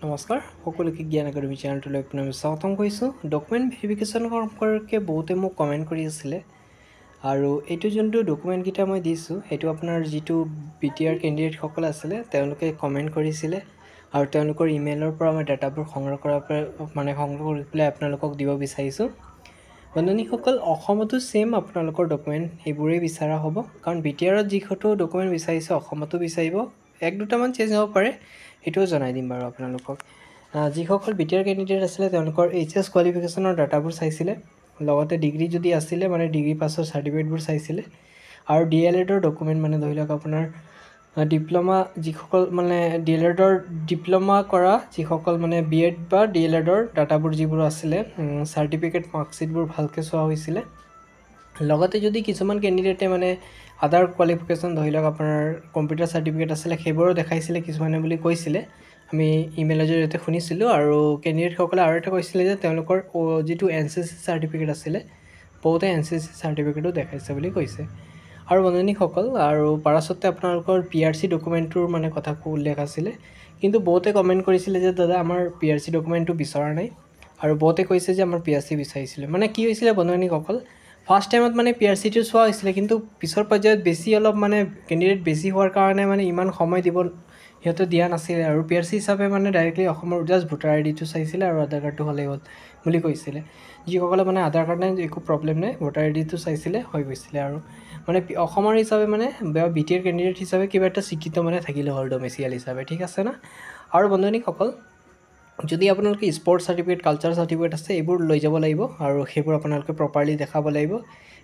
নমস্কাৰ সকলোকে জ্ঞান একাডেমি চেনেলটোলৈ পুনৰ স্বাগতম কৰিছোঁ। ডকুমেণ্ট ভেৰিফিকেশ্যন সম্পৰ্কে বহুতে মোক কমেণ্ট কৰি আছিলে আৰু এইটো যোনটো ডকুমেণ্টকেইটা মই দিছোঁ সেইটো আপোনাৰ যিটো BTR কেণ্ডিডেটসকল আছিলে তেওঁলোকে কমেণ্ট কৰিছিলে আৰু তেওঁলোকৰ ইমেইলৰ পৰা মই ডাটাবোৰ সংগ্ৰহ কৰি পেলাই আপোনালোকক দিব বিচাৰিছোঁ। বন্ধুসকল, অসমতো সেম আপোনালোকৰ ডকুমেণ্ট এইবোৰেই বিচৰা হ'ব, কাৰণ BTRত যিটো ডকুমেণ্ট বিচাৰিছে অসমতো বিচাৰিব। এক দুটামান চেঞ্জ হ'ব পাৰে, সেইটোও জনাই দিম বাৰু আপোনালোকক। যিসকল BTR কেণ্ডিডেট আছিলে তেওঁলোকৰ HS কোৱালিফিকেশ্যনৰ ডাটাবোৰ চাইছিলে, লগতে ডিগ্ৰী যদি আছিলে মানে ডিগ্ৰী পাছৰ চাৰ্টিফিকেটবোৰ চাইছিলে আৰু DLEDৰ ডকুমেণ্ট মানে ধৰি লওক আপোনাৰ ডিপ্ল'মা যিসকল মানে DLEDৰ ডিপ্ল'মা কৰা যিসকল মানে BEd বা DLEDৰ ডাটাবোৰ যিবোৰ আছিলে চাৰ্টিফিকেট মাৰ্কশ্বিটবোৰ ভালকৈ চোৱা হৈছিলে। লগতে যদি কিছুমান কেণ্ডিডেটে মানে আদাৰ কোৱালিফিকেশ্যন ধৰি লওক আপোনাৰ কম্পিউটাৰ চাৰ্টিফিকেট আছিলে সেইবোৰো দেখাইছিলে কিছুমানে বুলি কৈছিলে, আমি ইমেইলৰ জৰিয়তে শুনিছিলোঁ। আৰু কেণ্ডিডেটসকলে আৰু এটা কৈছিলে যে তেওঁলোকৰ যিটো NCC চাৰ্টিফিকেট আছিলে বহুতে NCC চাৰ্টিফিকেটো দেখাইছে বুলি কৈছে। আৰু বন্ধুসকল, আৰু পাৰাচতে আপোনালোকৰ PRC ডকুমেণ্টটোৰ মানে কথা উল্লেখ আছিলে, কিন্তু বহুতে কমেণ্ট কৰিছিলে যে দাদা আমাৰ PRC ডকুমেণ্টটো বিচৰা নাই, আৰু বহুতে কৈছে যে আমাৰ PRC বিচাৰিছিলে। মানে কি হৈছিলে বন্ধুসকল, ফাৰ্ষ্ট টাইমত মানে PRCটো চোৱা হৈছিলে, কিন্তু পিছৰ পৰ্যায়ত বেছি অলপ মানে কেণ্ডিডেট বেছি হোৱাৰ কাৰণে মানে ইমান সময় সিহঁতে দিয়া নাছিলে আৰু PRC হিচাপে মানে ডাইৰেক্টলি অসমৰ জাষ্ট ভোটাৰ IDটো চাইছিলে আৰু আধাৰ কাৰ্ডটো হ'লেই হ'ল বুলি কৈছিলে। যিসকলে মানে আধাৰ কাৰ্ড নাই একো প্ৰব্লেম নাই, ভোটাৰ IDটো চাইছিলে হৈ গৈছিলে। আৰু মানে অসমৰ হিচাপে মানে BTR কেণ্ডিডেট হিচাপে কিবা এটা স্বীকৃত মানে থাকিলে হ'ল ডমেচিয়েল হিচাপে, ঠিক আছে না। আৰু বন্ধুসকল, যদি আপোনালোকে স্পৰ্টছ চাৰ্টিফিকেট কালচাৰ চাৰ্টিফিকেট আছে এইবোৰ লৈ যাব লাগিব আৰু সেইবোৰ আপোনালোকে প্ৰপাৰলি দেখাব লাগিব।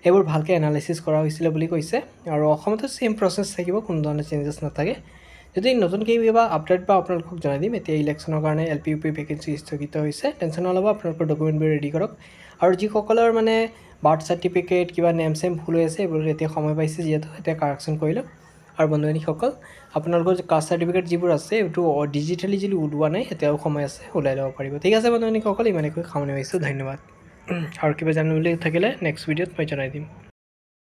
সেইবোৰ ভালকৈ এনালাইচিছ কৰা হৈছিলে বুলি কৈছে আৰু অসমতো সেম প্ৰচেছ থাকিব, কোনো ধৰণৰ চেঞ্জেছ নাথাকে। যদি নতুনকৈ কিবা আপডেট বা আপোনালোকক জনাই দিম। এতিয়া ইলেকশ্যনৰ কাৰণে LP UP ভেকেঞ্চি স্থগিত হৈছে, টেনশ্যন নল'ব, আপোনালোকৰ ডকুমেণ্টবোৰ ৰেডি কৰক। আৰু যিসকলৰ মানে বাৰ্থ চাৰ্টিফিকেট কিবা নেম চেম ভুল হৈ আছে এইবোৰ এতিয়া সময় পাইছে যিহেতু এতিয়া কাৰেকশ্যন কৰি লওক। আৰু বন্ধুসকল, আপোনালোকৰ কাষ্ট চাৰ্টিফিকেট যিবোৰ আছে এইটো ডিজিটেলি যদি ওলোৱা নাই এতিয়াও সময় আছে, ওলাই ল'ব পাৰিব। ঠিক আছে বন্ধুসকল, ইমানেকৈ সামৰণি মাৰিছোঁ, ধন্যবাদ। আৰু কিবা জানিবলৈ থাকিলে নেক্সট ভিডিঅ'ত মই জনাই দিম।